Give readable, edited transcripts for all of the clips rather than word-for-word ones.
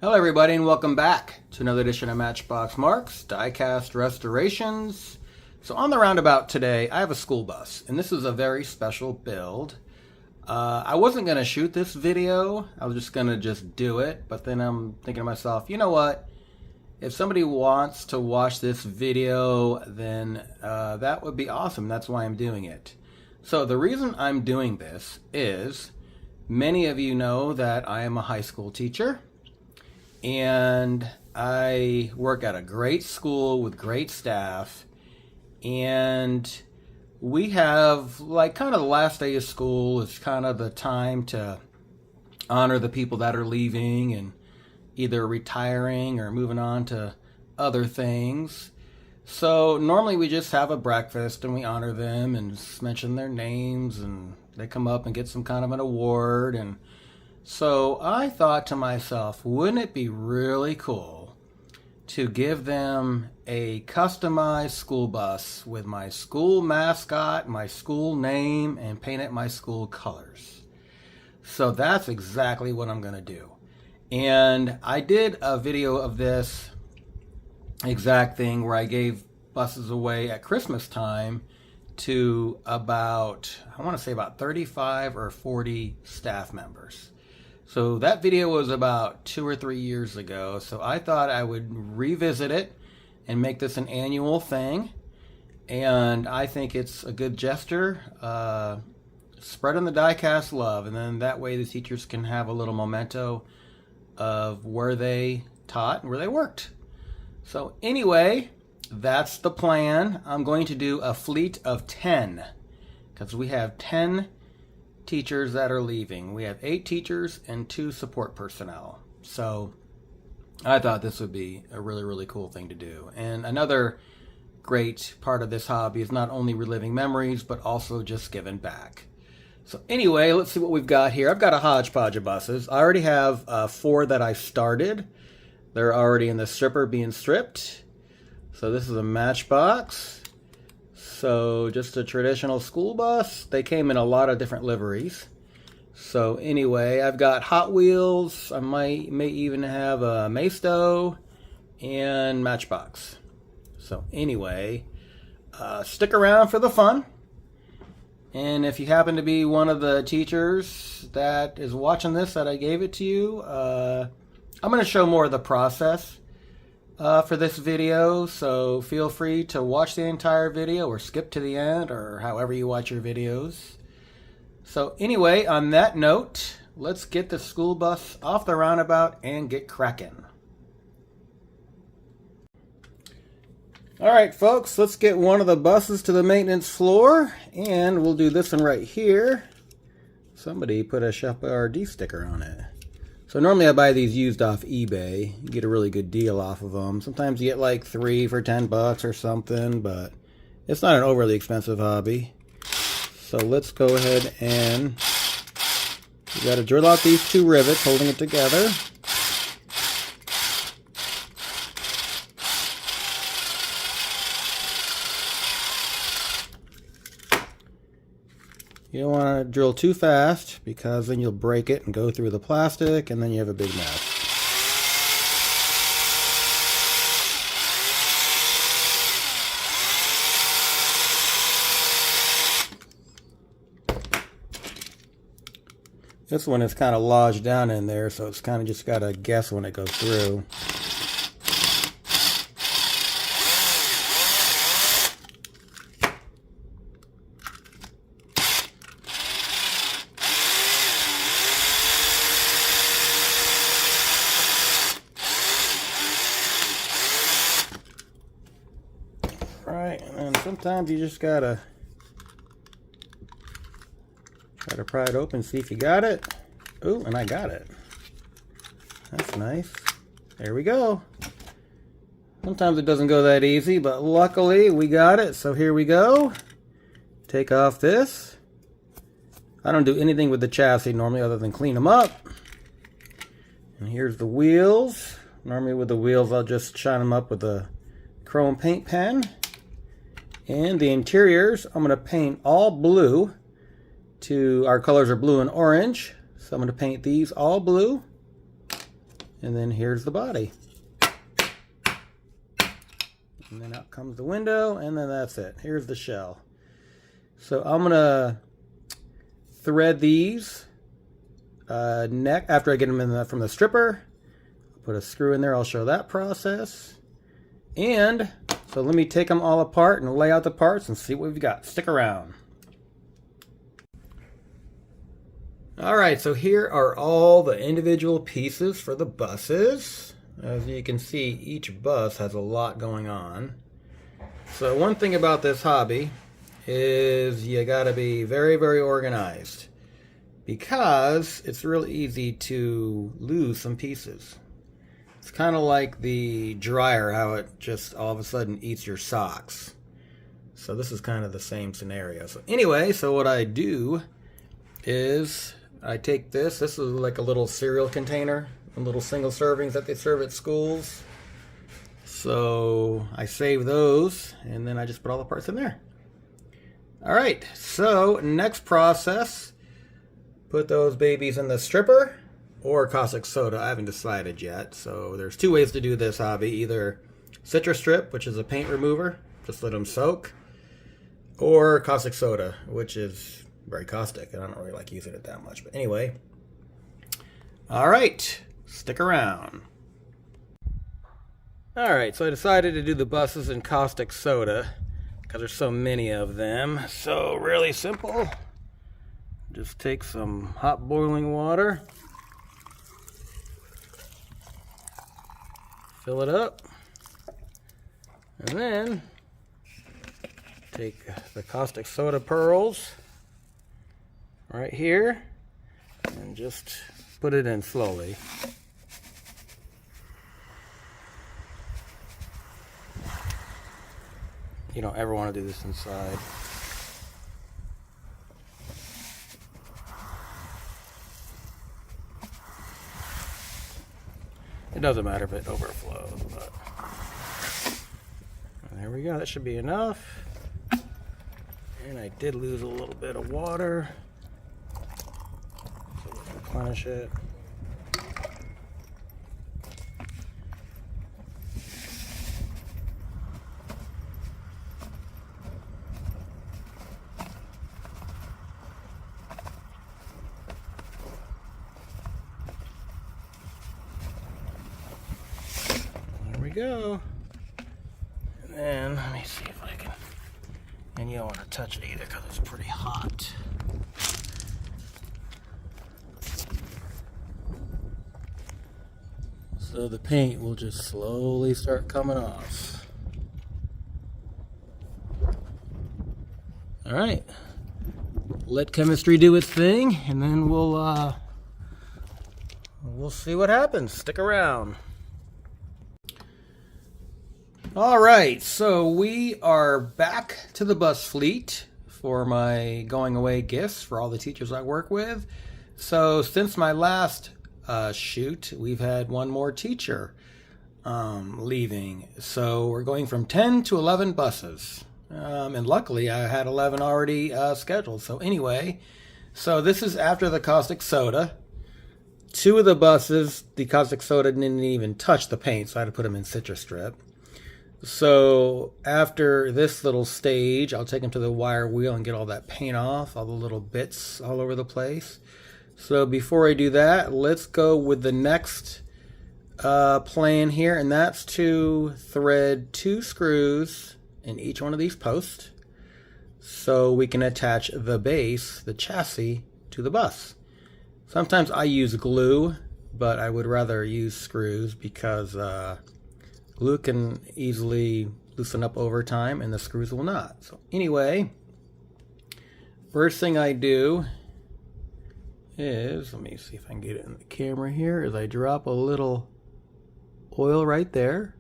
Hello everybody and welcome back to another edition of Matchbox Marks Diecast Restorations. So on the roundabout today, I have a school bus, and this is a very special build. I wasn't going to shoot this video, I was just going to do it, but then I'm thinking to myself, you know what? If somebody wants to watch this video, then that would be awesome. That's why I'm doing it. So the reason I'm doing this is, many of you know that I am a high school teacher. And I work at a great school with great staff, and we have like kind of the last day of school is kind of the time to honor the people that are leaving and either retiring or moving on to other things. So normally we just have a breakfast and we honor them and just mention their names, and they come up and get some kind of an award. And so I thought to myself, wouldn't it be really cool to give them a customized school bus with my school mascot, my school name, and paint it my school colors? So that's exactly what I'm going to do. And I did a video of this exact thing where I gave buses away at Christmas time to about, I want to say about 35 or 40 staff members. So that video was about 2 or 3 years ago, so I thought I would revisit it and make this an annual thing. And I think it's a good gesture, spreading the diecast love, and then that way the teachers can have a little memento of where they taught and where they worked. So anyway, that's the plan. I'm going to do a fleet of 10, because we have 10 teachers that are leaving. We have 8 teachers and 2 support personnel. So I thought this would be a really cool thing to do. And another great part of this hobby is not only reliving memories, but also just giving back. So anyway, let's see what we've got here. I've got a hodgepodge of buses. I already have 4 that I started. They're already in the stripper being stripped. So this is a Matchbox. So just a traditional school bus. They came in a lot of different liveries. So anyway, I've got Hot Wheels. I may even have a Maisto and Matchbox. So anyway, stick around for the fun. And if you happen to be one of the teachers that is watching this that I gave it to you, I'm going to show more of the process for this video, so feel free to watch the entire video or skip to the end, or however you watch your videos. So anyway, on that note, let's get the school bus off the roundabout and get cracking. Alright folks, let's get one of the buses to the maintenance floor, and we'll do this one right here. Somebody put a Shepard sticker on it. So normally I buy these used off eBay. You get a really good deal off of them. Sometimes you get like 3 for 10 bucks or something, but it's not an overly expensive hobby. So let's go ahead and you got to drill out these 2 rivets holding it together. You don't want to drill too fast, because then you'll break it and go through the plastic, and then you have a big mess. This one is kind of lodged down in there, so it's kind of just got to guess when it goes through. Right, and sometimes you just gotta try to pry it open, see if you got it. Ooh, and I got it. That's nice. There we go. Sometimes it doesn't go that easy, but luckily we got it. So here we go. Take off this. I don't do anything with the chassis normally other than clean them up. And here's the wheels. Normally with the wheels I'll just shine them up with a chrome paint pen. And the interiors, I'm going to paint all blue. Our colors are blue and orange. So I'm going to paint these all blue. And then here's the body. And then out comes the window, and then that's it. Here's the shell. So I'm gonna thread these after I get them from the stripper. Put a screw in there, I'll show that process. And so let me take them all apart and lay out the parts and see what we've got. Stick around. Alright, so here are all the individual pieces for the buses. As you can see, each bus has a lot going on. So one thing about this hobby is you gotta be very, very organized, because it's really easy to lose some pieces. It's kind of like the dryer, how it just all of a sudden eats your socks. So this is kind of the same scenario. So anyway, so what I do is I take this is like a little cereal container, little single servings that they serve at schools. So I save those, and then I just put all the parts in there. All right, so next process, put those babies in the stripper or caustic soda. I haven't decided yet. So there's two ways to do this hobby: either citrus strip, which is a paint remover, just let them soak, or caustic soda, which is very caustic. I don't really like using it that much, but anyway. All right, stick around. All right, so I decided to do the buses in caustic soda because there's so many of them. So really simple. Just take some hot boiling water, fill it up, and then take the caustic soda pearls right here and just put it in slowly. You don't ever want to do this inside. It doesn't matter if it overflows, but there we go. That should be enough. And I did lose a little bit of water, so let's replenish it. Go. And then let me see if I can, and you don't want to touch it either because it's pretty hot. So the paint will just slowly start coming off. All right, let chemistry do its thing, and then we'll see what happens. Stick around. All right, so we are back to the bus fleet for my going away gifts for all the teachers I work with. So since my last shoot, we've had one more teacher leaving. So we're going from 10 to 11 buses. And luckily I had 11 already scheduled. So anyway, so this is after the caustic soda. Two of the buses, the caustic soda didn't even touch the paint, so I had to put them in citrus strip. So after this little stage, I'll take them to the wire wheel and get all that paint off, all the little bits all over the place. So before I do that, let's go with the next plan here, and that's to thread 2 screws in each one of these posts so we can attach the base, the chassis, to the bus. Sometimes I use glue, but I would rather use screws because glue can easily loosen up over time and the screws will not. So anyway, first thing I do is, let me see if I can get it in the camera here, is I drop a little oil right there.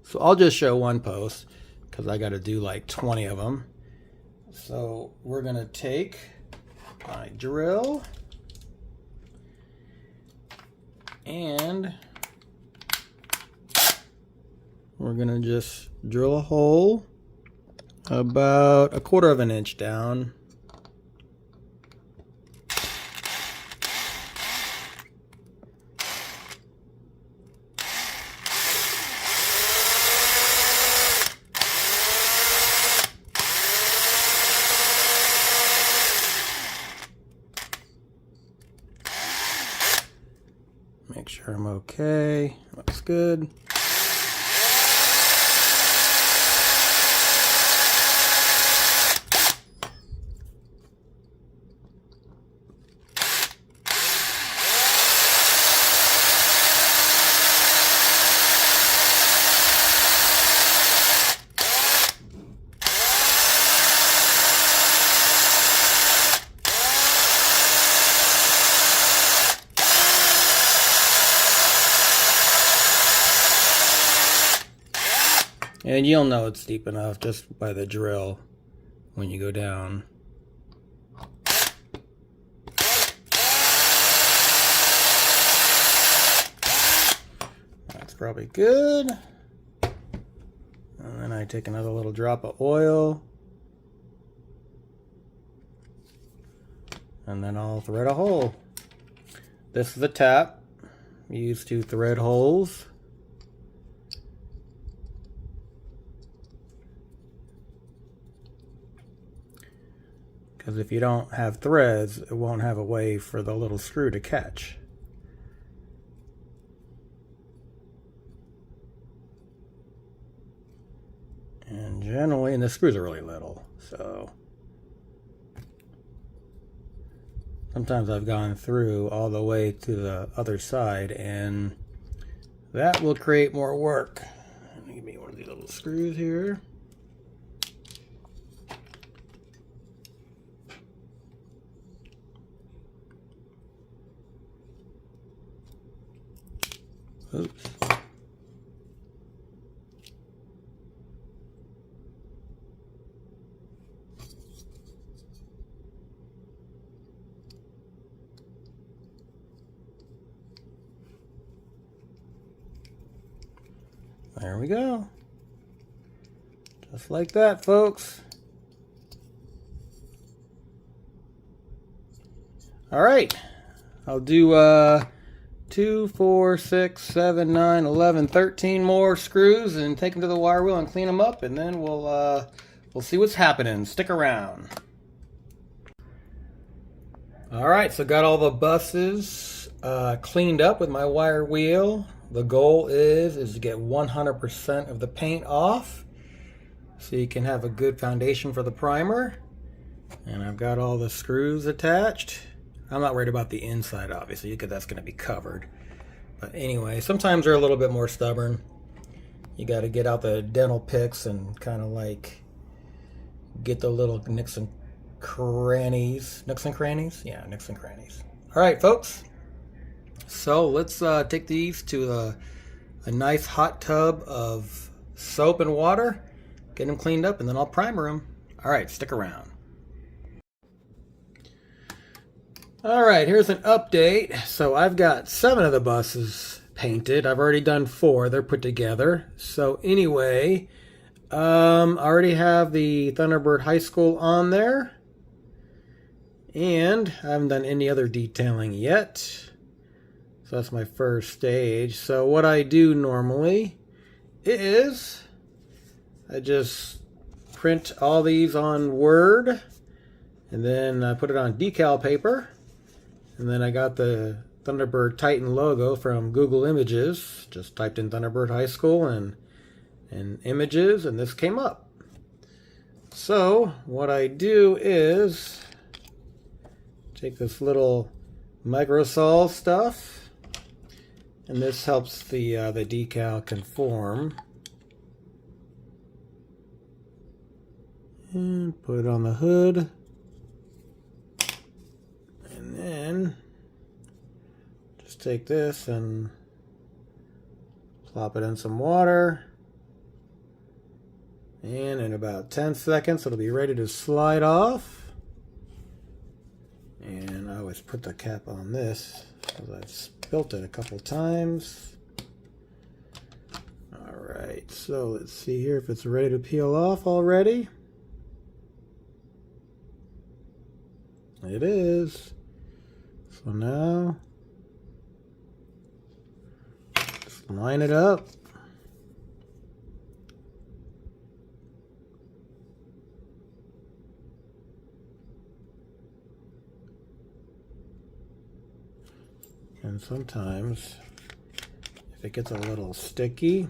So I'll just show one post because I got to do like 20 of them. So we're going to take my drill and we're going to just drill a hole about 1/4 of an inch down. Make sure I'm okay. Looks good. And you'll know it's deep enough just by the drill when you go down. That's probably good. And then I take another little drop of oil. And then I'll thread a hole. This is a tap used to thread holes. Because if you don't have threads, it won't have a way for the little screw to catch. And generally, and the screws are really little, so sometimes I've gone through all the way to the other side, and that will create more work. Give me one of these little screws here. Oops. There we go. Just like that, folks. All right. I'll do 2, 4, 6, 7, 9, 11, 13 more screws and take them to the wire wheel and clean them up, and then we'll see what's happening. Stick around. All right, so got all the buses cleaned up with my wire wheel. The goal is to get 100% of the paint off so you can have a good foundation for the primer. And I've got all the screws attached. I'm not worried about the inside, obviously, because that's going to be covered. But anyway, sometimes they're a little bit more stubborn. You got to get out the dental picks and kind of like get the little nooks and crannies. Nooks and crannies? Yeah, nooks and crannies. All right, folks. So let's take these to a nice hot tub of soap and water, get them cleaned up, and then I'll primer them. All right, stick around. All right, here's an update. So I've got 7 of the buses painted. I've already done 4. They're put together. So anyway, I already have the Thunderbird High School on there. And I haven't done any other detailing yet. So that's my first stage. So what I do normally is I just print all these on Word. And then I put it on decal paper. And then I got the Thunderbird Titan logo from Google Images. Just typed in Thunderbird High School and images, and this came up. So what I do is take this little microsol stuff, and this helps the decal conform. And put it on the hood. And then just take this and plop it in some water. And in about 10 seconds, it'll be ready to slide off. And I always put the cap on this because I've spilt it a couple times. All right, so let's see here if it's ready to peel off already. It is. So now, just line it up. And sometimes if it gets a little sticky,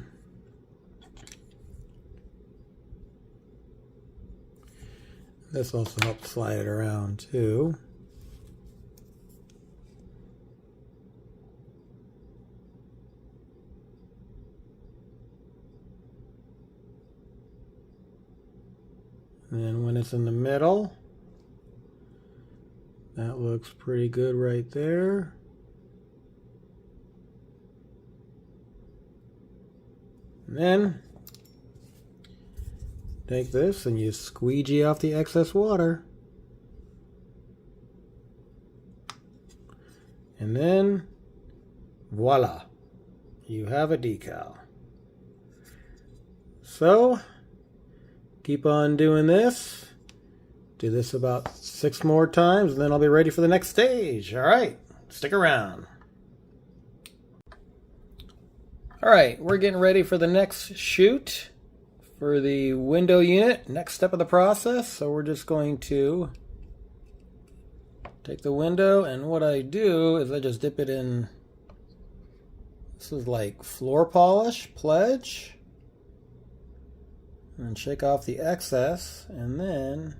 this also helps slide it around too. And then when it's in the middle, that looks pretty good right there. And then take this and you squeegee off the excess water. And then voila, you have a decal. So keep on doing this. Do this about 6 more times, and then I'll be ready for the next stage. All right, stick around. All right, we're getting ready for the next shoot for the window unit, next step of the process. So we're just going to take the window, and what I do is I just dip it in. This is like floor polish, Pledge. And shake off the excess, and then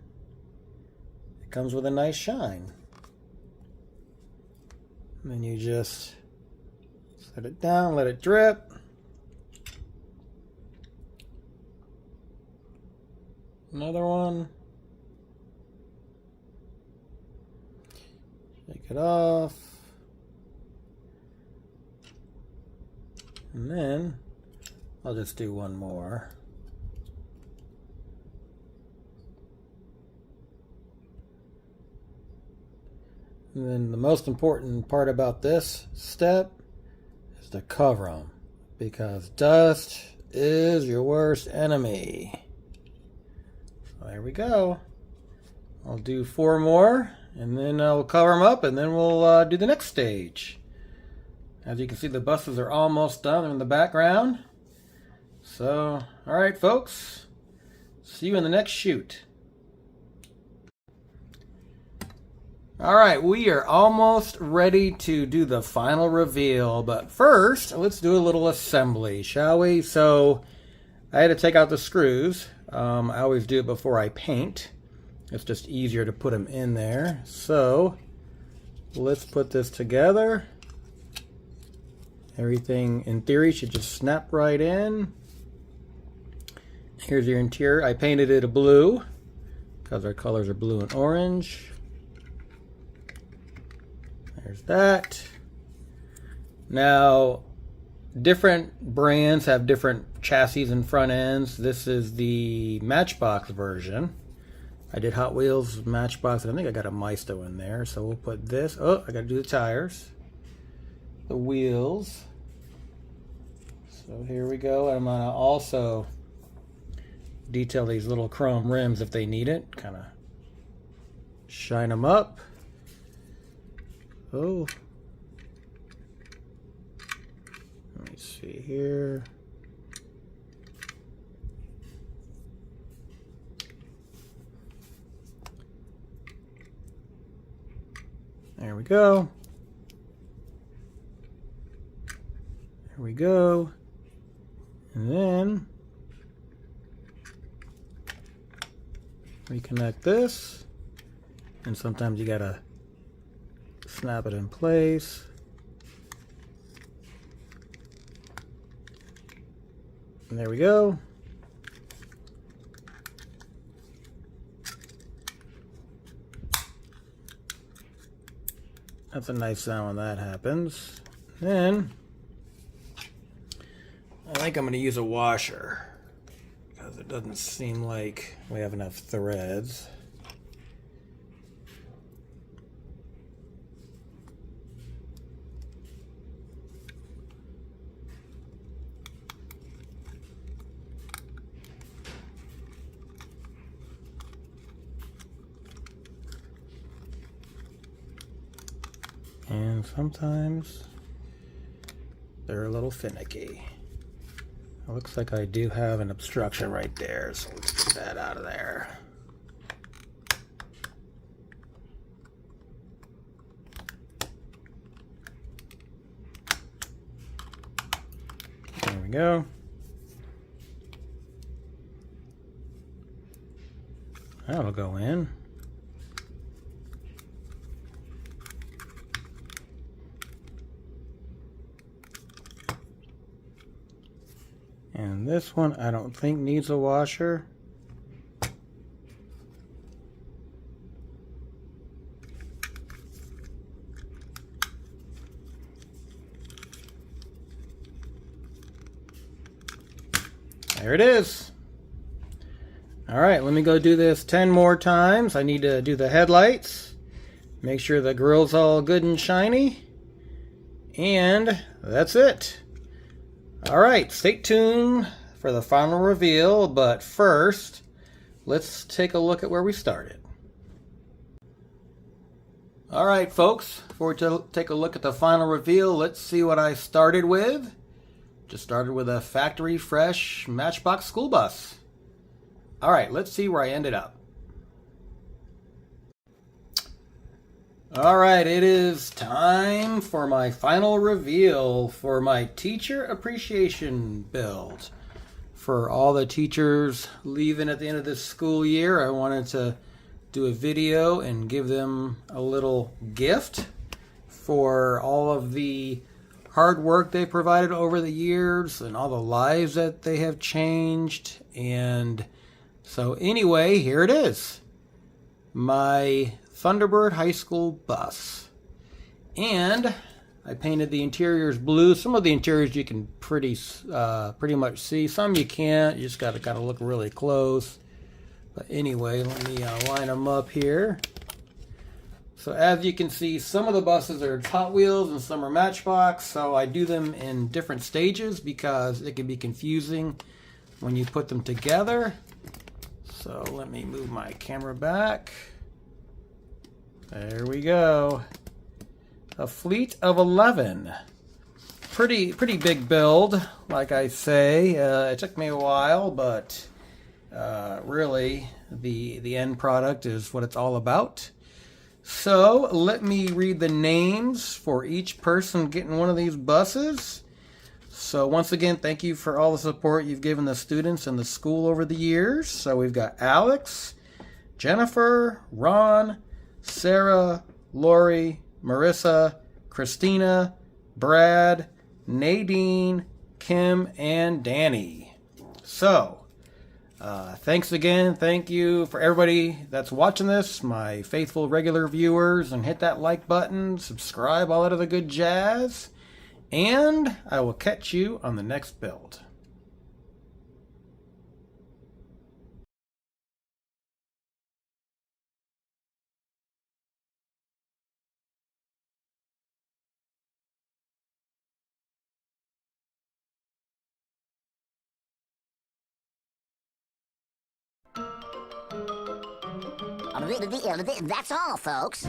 it comes with a nice shine. And then you just set it down, let it drip. Another one. Shake it off. And then I'll just do one more. And then the most important part about this step is to cover them, because dust is your worst enemy. So there we go. I'll do 4 more, and then I'll cover them up, and then we'll do the next stage. As you can see, the buses are almost done. They're in the background. So, all right, folks. See you in the next shoot. All right, we are almost ready to do the final reveal, but first, let's do a little assembly, shall we? So, I had to take out the screws. I always do it before I paint. It's just easier to put them in there. So, let's put this together. Everything, in theory, should just snap right in. Here's your interior. I painted it a blue, because our colors are blue and orange. There's that. Now, different brands have different chassis and front ends. This is the Matchbox version. I did Hot Wheels, Matchbox, and I think I got a Maisto in there. So we'll put this. Oh, I got to do the tires. The wheels. So here we go. I'm going to also detail these little chrome rims if they need it. Kind of shine them up. Oh, let me see here. There we go. There we go. And then reconnect this. And sometimes you gotta snap it in place. And there we go. That's a nice sound when that happens. Then I think I'm going to use a washer, because it doesn't seem like we have enough threads. And sometimes they're a little finicky. It looks like I do have an obstruction right there, so let's get that out of there. go. That'll go in. And this one I don't think needs a washer. There it is. All right, let me go do this 10 more times. I need to do the headlights. Make sure the grill's all good and shiny. And that's it. All right, stay tuned for the final reveal, but first, let's take a look at where we started. All right, folks, before we take a look at the final reveal, let's see what I started with. Just started with a factory fresh Matchbox school bus. All right, let's see where I ended up. All right, it is time for my final reveal for my teacher appreciation build. For all the teachers leaving at the end of this school year, I wanted to do a video and give them a little gift for all of the hard work they provided over the years and all the lives that they have changed. And so anyway, here it is. My Thunderbird High School bus. And I painted the interiors blue. Some of the interiors you can pretty much see. Some you can't. You just got to kind of look really close. But anyway, let me line them up here. So as you can see, some of the buses are Hot Wheels and some are Matchbox. So I do them in different stages because it can be confusing when you put them together. So let me move my camera back. There we go. A fleet of 11. Pretty big build, like I say. It took me a while, but really the end product is what it's all about. So let me read the names for each person getting one of these buses. So once again, thank you for all the support you've given the students and the school over the years. So we've got Alex, Jennifer, Ron, Sarah, Lori, Marissa, Christina, Brad, Nadine, Kim, and Danny. So, thanks again. Thank you for everybody that's watching this, my faithful regular viewers, and hit that like button, subscribe, all that other good jazz, and I will catch you on the next build. That's all, folks.